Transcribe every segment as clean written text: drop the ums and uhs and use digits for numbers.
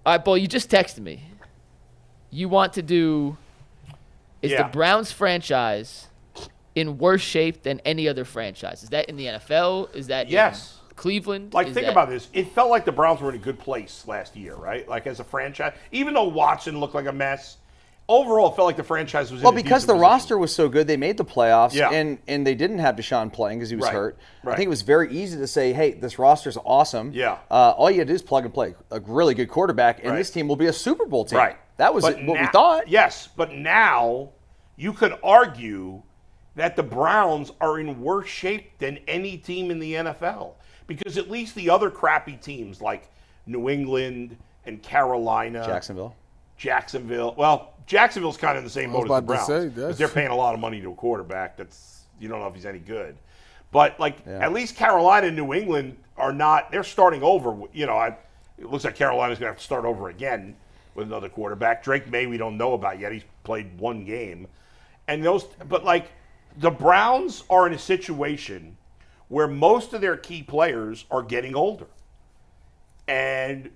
All right, Bull, you just texted me. You want to do is the Browns franchise in worse shape than any other franchise? Is that in the NFL? Is that in Cleveland? Like, think about this. It felt like the Browns were in a good place last year, right? Like, as a franchise. Even though Watson looked like a mess, overall, it felt like the franchise was in a decent because the position. roster was so good, they made the playoffs, and they didn't have Deshaun playing because he was hurt. Right. I think it was very easy to say, hey, this roster's awesome. Yeah. All you had to do is plug and play. A really good quarterback, and this team will be a Super Bowl team. Right. That was what we thought. Yes, but now you could argue that the Browns are in worse shape than any team in the NFL. Because at least the other crappy teams like New England and Carolina. Jacksonville. Well, Jacksonville's kind of in the same boat as the Browns. Because they're paying a lot of money to a quarterback you don't know if he's any good. But, at least Carolina and New England are not – they're starting over. It looks like Carolina's going to have to start over again with another quarterback. Drake May we don't know about yet. He's played one game. But the Browns are in a situation where most of their key players are getting older. And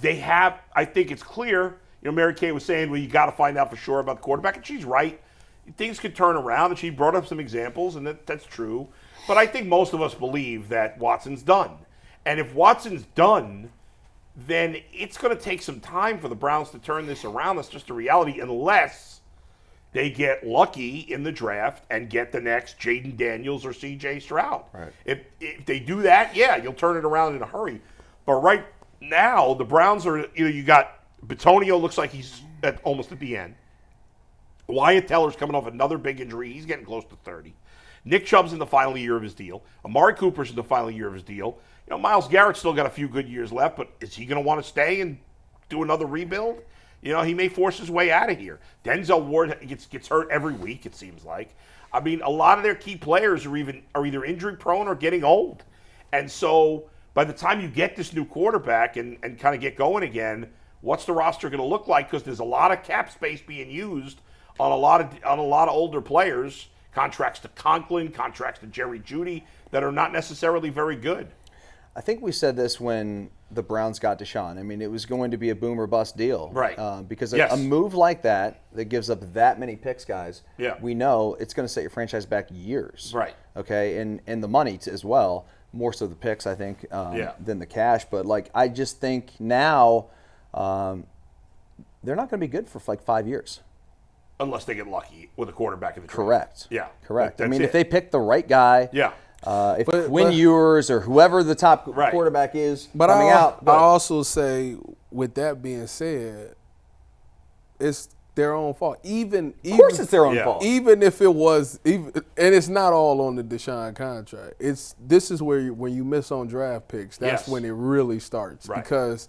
they have, I think it's clear, Mary Kay was saying, well, you got to find out for sure about the quarterback. And she's right. Things could turn around, and she brought up some examples, and that's true. But I think most of us believe that Watson's done. And if Watson's done, then it's going to take some time for the Browns to turn this around. That's just a reality, unless they get lucky in the draft and get the next Jaden Daniels or C.J. Stroud. Right. If they do that, you'll turn it around in a hurry. But right now, the Browns are, you got Bitonio looks like he's almost at the end. Wyatt Teller's coming off another big injury. He's getting close to 30. Nick Chubb's in the final year of his deal. Amari Cooper's in the final year of his deal. Myles Garrett's still got a few good years left, but is he going to want to stay and do another rebuild? He may force his way out of here. Denzel Ward gets hurt every week, it seems like. I mean, a lot of their key players are either injury prone or getting old. And so by the time you get this new quarterback and kind of get going again, what's the roster going to look like? Because there's a lot of cap space being used on a lot of older players, contracts to Conklin, contracts to Jerry Jeudy, that are not necessarily very good. I think we said this when the Browns got Deshaun. I mean, it was going to be a boom or bust deal. Right. Because a move like that gives up that many picks, guys, we know it's going to set your franchise back years. Right. Okay, and the money as well, more so the picks, I think, than the cash. But, I just think now they're not going to be good for, 5 years. Unless they get lucky with a quarterback in the draft. Correct. Yeah. Correct. I mean, if they pick the right guy. Yeah. If Quinn Ewers or whoever the top quarterback is coming out. I also say, with that being said, it's their own fault. Of course it's their own fault. Even if it was, and it's not all on the Deshaun contract. This is where when you miss on draft picks, that's when it really starts. Right. Because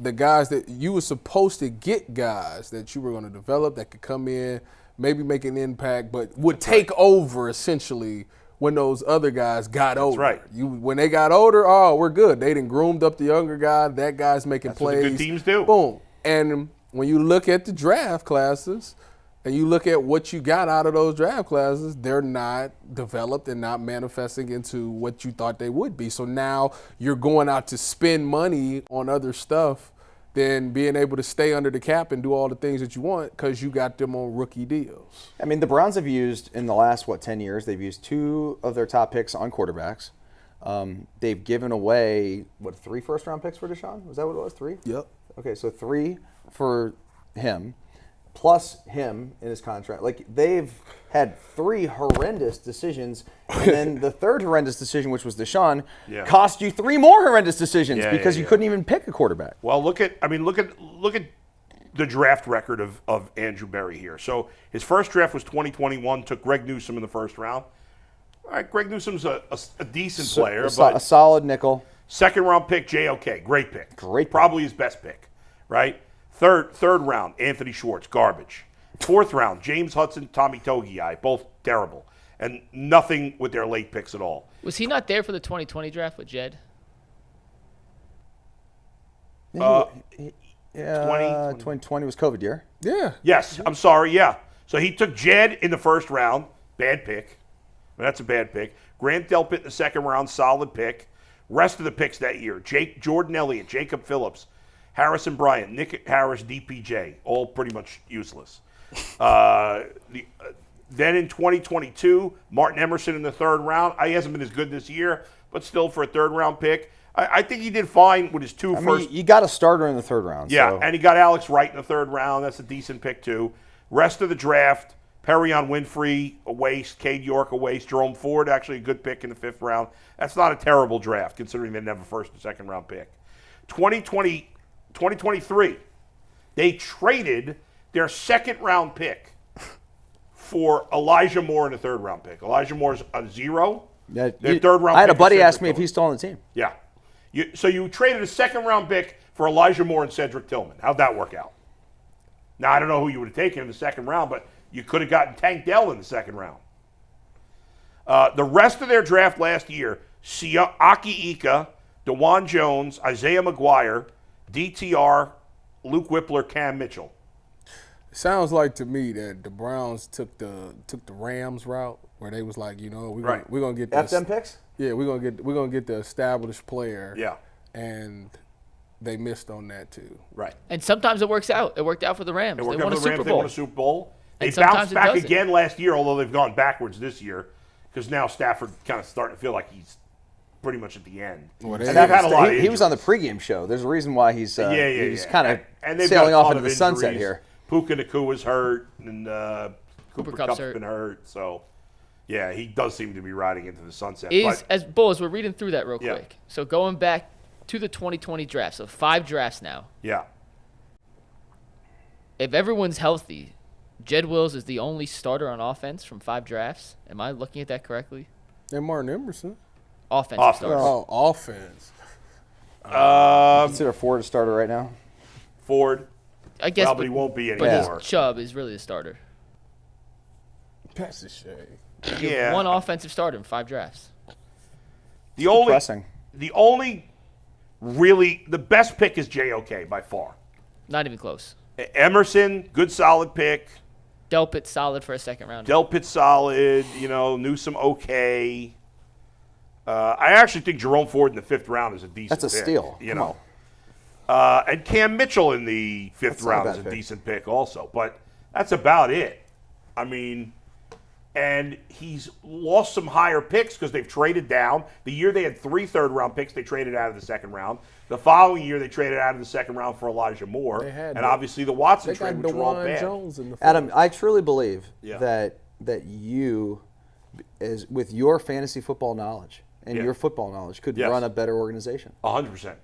the guys that you were supposed to get, guys that you were going to develop that could come in, maybe make an impact, but would take over essentially when those other guys got older. Right. When they got older, we're good. They done groomed up the younger guy. That guy's making plays. What the good teams do. Boom. And when you look at the draft classes and you look at what you got out of those draft classes, they're not developed and not manifesting into what you thought they would be. So now you're going out to spend money on other stuff than being able to stay under the cap and do all the things that you want because you got them on rookie deals. I mean, the Browns have used, in the last, 10 years, they've used 2 of their top picks on quarterbacks. They've given away, 3 first-round picks for Deshaun? Was that what it was, 3? Yep. Okay, so 3 for him, plus him in his contract. They've had 3 horrendous decisions, and then the third horrendous decision, which was Deshaun, cost you 3 more horrendous decisions because you couldn't even pick a quarterback. Well, look at the draft record of Andrew Berry here. So his first draft was 2021, took Greg Newsome in the first round. All right, Greg Newsome's a decent player, but a solid nickel. Second round pick, JOK, great pick. Probably his best pick, right? Third round, Anthony Schwartz, garbage. Fourth round, James Hudson, Tommy Togiai, both terrible. And nothing with their late picks at all. Was he not there for the 2020 draft with Jed? 2020 was COVID year. Yeah. Yes, I'm sorry, yeah. So he took Jed in the first round, bad pick. That's a bad pick. Grant Delpit in the second round, solid pick. Rest of the picks that year, Jordan Elliott, Jacob Phillips. Harrison Bryant, Nick Harris, DPJ, all pretty much useless. Then in 2022, Martin Emerson in the third round. He hasn't been as good this year, but still for a third-round pick. I think he did fine with his first. You got a starter in the third round. Yeah, so. and he got Alex Wright in the third round. That's a decent pick, too. Rest of the draft, Perion Winfrey, a waste. Cade York, a waste. Jerome Ford, actually a good pick in the fifth round. That's not a terrible draft, considering they didn't have a first and second round pick. 2023, they traded their second round pick for Elijah Moore in the third round pick. Elijah Moore's a 0. Yeah, their third round I had a pick buddy is ask Cedric me if Tillman. he's still on the team. Yeah. So you traded a second round pick for Elijah Moore and Cedric Tillman. How'd that work out? Now, I don't know who you would have taken in the second round, but you could have gotten Tank Dell in the second round. The rest of their draft last year, Aki Ika, DeJuan Jones, Isaiah McGuire, DTR, Luke Whippler, Cam Mitchell. It sounds like to me that the Browns took the Rams route, where they was like, we're gonna get this. them picks? Yeah, we're gonna get the established player. Yeah. And they missed on that too. Right. And sometimes it works out. It worked out for the Rams. They won a Super They Bowl. won a Super Bowl. They And sometimes bounced it back doesn't. again last year, although they've gone backwards this year, because now Stafford kind of starting to feel like he's pretty much at the end. Well, and they've had a lot of he was on the injuries. pregame show. There's a reason why he's he's kind of and they've sailing got a off ton into of the sunset injuries. here. Puka Nakua's hurt, and Cooper Kupp's Kupp's been hurt. So, yeah, he does seem to be riding into the sunset. As we're reading through that real Yeah. quick. So going back to the 2020 draft, so 5 drafts now. Yeah. If everyone's healthy, Jed Wills is the only starter on offense from 5 drafts. Am I looking at that correctly? And Martin Emerson. Offensive starter. Oh, offense. Consider Ford a starter right now. Ford. I guess, Well, but he won't be but anymore. Chubb is really the starter. That's a shame. Yeah. One offensive starter in 5 drafts. The only Depressing. the best pick is JOK by far. Not even close. Emerson, good solid pick. Delpit solid for a second round. Delpit solid, Newsome okay. I actually think Jerome Ford in the 5th round is a decent That's a pick, steal. You Come know. And Cam Mitchell in the 5th That's not a round bad is a pick. decent pick also. But that's about it. I mean, and he's lost some higher picks because they've traded down. The year they had 3 third-round picks, they traded out of the second round. The following year, they traded out of the second round for Elijah Moore. And obviously the Watson They got trade, which were all DeJuan bad. Jones in the Adam, I truly believe Yeah. that you, as with your fantasy football knowledge and Yeah. your football knowledge, could Yes. run a better organization. 100%.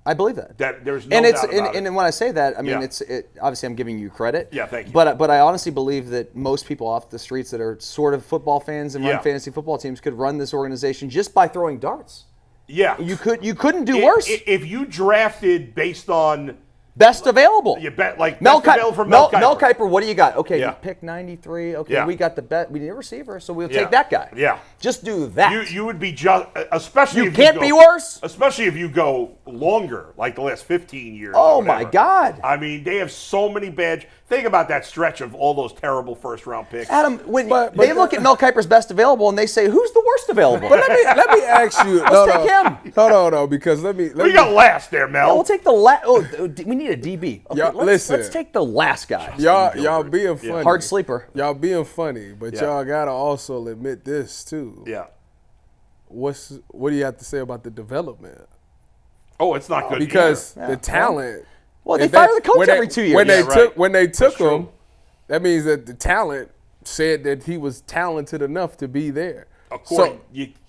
I believe that. There's no and it's doubt about it. and when I say that, I mean Yeah. obviously I'm giving you credit. Yeah, thank you. But I honestly believe that most people off the streets that are sort of football fans and run Yeah. fantasy football teams could run this organization just by throwing darts. Yeah. You couldn't do worse. If you drafted based on Best available. you bet like Mel best available for Mel Kiper, what do you got? Okay, Yeah. you pick 93. Okay, Yeah. we got the bet. We need a receiver, so we'll Yeah. take that guy. Yeah. Just do that. You would be just especially You if can't you be go, worse. Especially if you go longer, like the last 15 years. Oh, or my whatever. God. I mean, they have so many bad. Think about that stretch of all those terrible first round picks. Adam, when But they look at Mel Kiper's best available and they say, who's the worst available? But let me ask you. Let's take him. No, because let me. We got last there, Mel. Yeah, we'll take the last. Oh, we need a DB. Okay, Y'all, listen. let's take the last guy. Y'all being funny. Hard sleeper. Y'all being funny, but Yeah. y'all gotta also admit this too. Yeah. What do you have to say about the development? Oh, it's not good Because either. the talent. Well, they if fire the coach when they- every 2 years. When Yeah, right. when they took That's true. him, that means that the talent said that he was talented enough to be there. According,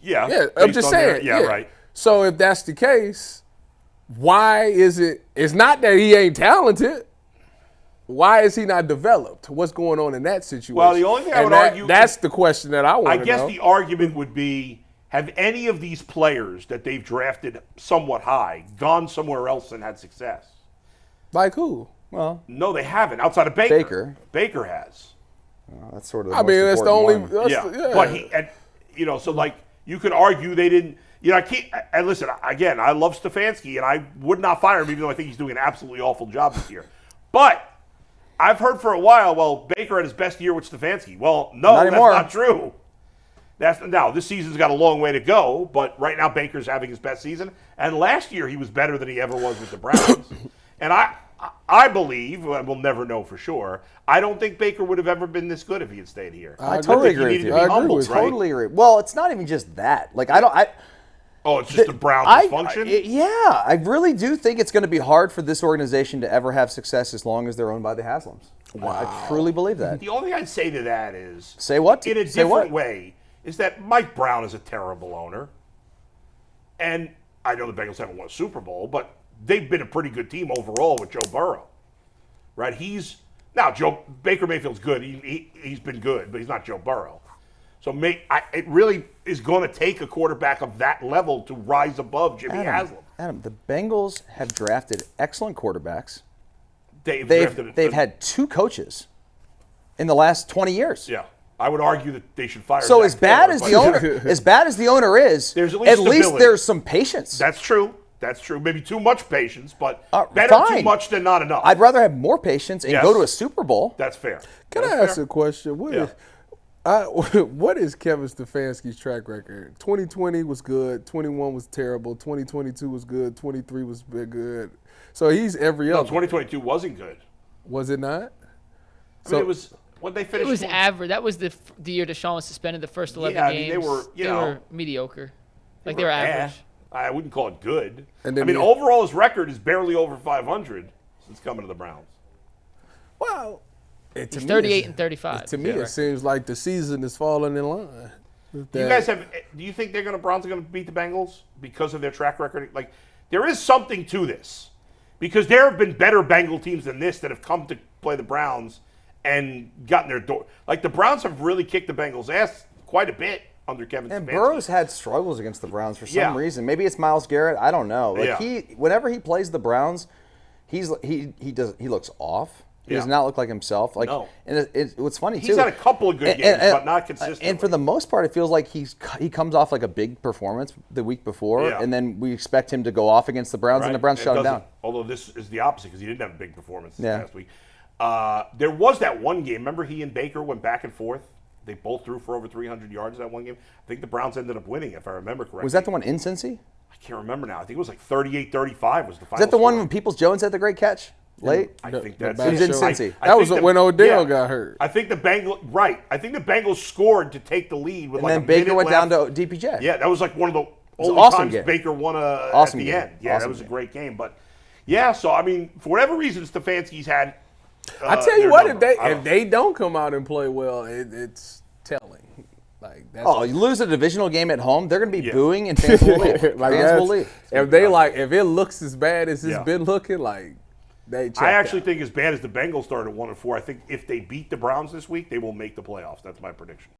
yeah, I'm based just on their- saying. yeah, right. So if that's the case, why is it? It's not that he ain't talented. Why is he not developed? What's going on in that situation? Well, the only thing I And would argue- that's the question that I want I to guess know. the argument would be: have any of these players that they've drafted somewhat high gone somewhere else and had success? Like who? Well, No, they haven't. Outside of Baker, Baker. Baker has. that's sort of the I mean, that's the only. important one. That's But he, and, so like you could argue they didn't. I can't. And listen, again, I love Stefanski, and I would not fire him, even though I think he's doing an absolutely awful job this year. But I've heard for a while, well, Baker had his best year with Stefanski. Well, no, Not that's anymore. not true. Now this season's got a long way to go, but right now Baker's having his best season, and last year he was better than he ever was with the Browns. And I believe, we'll never know for sure, I don't think Baker would have ever been this good if he had stayed here. I totally agree with you. I totally agree. Well, it's not even just that. Like, Oh, it's just the Browns' dysfunction? Yeah, I really do think it's going to be hard for this organization to ever have success as long as they're owned by the Haslams. Wow. I truly believe that. The only thing I'd say to that is... Say what? In a different way, is that Mike Brown is a terrible owner. And I know the Bengals haven't won a Super Bowl, but they've been a pretty good team overall with Joe Burrow. Right? Baker Mayfield's good. He's been good, but he's not Joe Burrow. So it really is going to take a quarterback of that level to rise above Jimmy Haslam. Adam, the Bengals have drafted excellent quarterbacks. They've had 2 coaches in the last 20 years. Yeah, I would argue that they should fire. So Zach as bad Taylor, as the owner is, there's at least there's some patience. That's true. That's true. Maybe too much patience, but better fine. too much than not enough. I'd rather have more patience and go to a Super Bowl. That's fair. Can I ask a question? What is Kevin Stefanski's track record? 2020 was good. 21 was terrible. 2022 was good. 23 was good. So he's every other. No, 2022 wasn't good. Was it not? I mean, it was when they finished. It was average. That was the year Deshaun was suspended. The first 11 games. They were mediocre. They were average. I wouldn't call it good. And overall his record is barely over 500 since coming to the Browns. Well, it's 38 and 35. To me, it seems like the season is falling in line. Do you think Browns are going to beat the Bengals because of their track record? Like, there is something to this. Because there have been better Bengal teams than this that have come to play the Browns and gotten their door. Like, the Browns have really kicked the Bengals' ass quite a bit under Kevin Stefanski. And Burrow's had struggles against the Browns for some reason. Maybe it's Myles Garrett. I don't know. Whenever he plays the Browns, he looks off. He does not look like himself. Like, no. And what's funny too. He's had a couple of good games, but not consistently. And for the most part, it feels like he comes off like a big performance the week before, and then we expect him to go off against the Browns, and the Browns shut him down. Although this is the opposite because he didn't have a big performance this past week. There was that one game. Remember, he and Baker went back and forth. They both threw for over 300 yards that one game. I think the Browns ended up winning, if I remember correctly. Was that the one in Cincy? I can't remember now. I think it was like 38-35 was the final. Is that the one when Peoples-Jones had the great catch? Late? I think that's it. It was in Cincy. That was when Odell got hurt. I think the Bengals scored to take the lead with and then Baker went down to DPJ. Yeah, that was like one of the only times game. Baker won at the end. Yeah, that was a great game. But so I mean, for whatever reason, Stefanski's had. I tell you what, if they don't come out and play well, it's telling. Like, you lose a divisional game at home, they're going to be booing and fans will leave. Fans will leave. If it looks as bad as it's been looking, like. I actually think as bad as the Bengals started at 1-4, I think if they beat the Browns this week, they will make the playoffs. That's my prediction.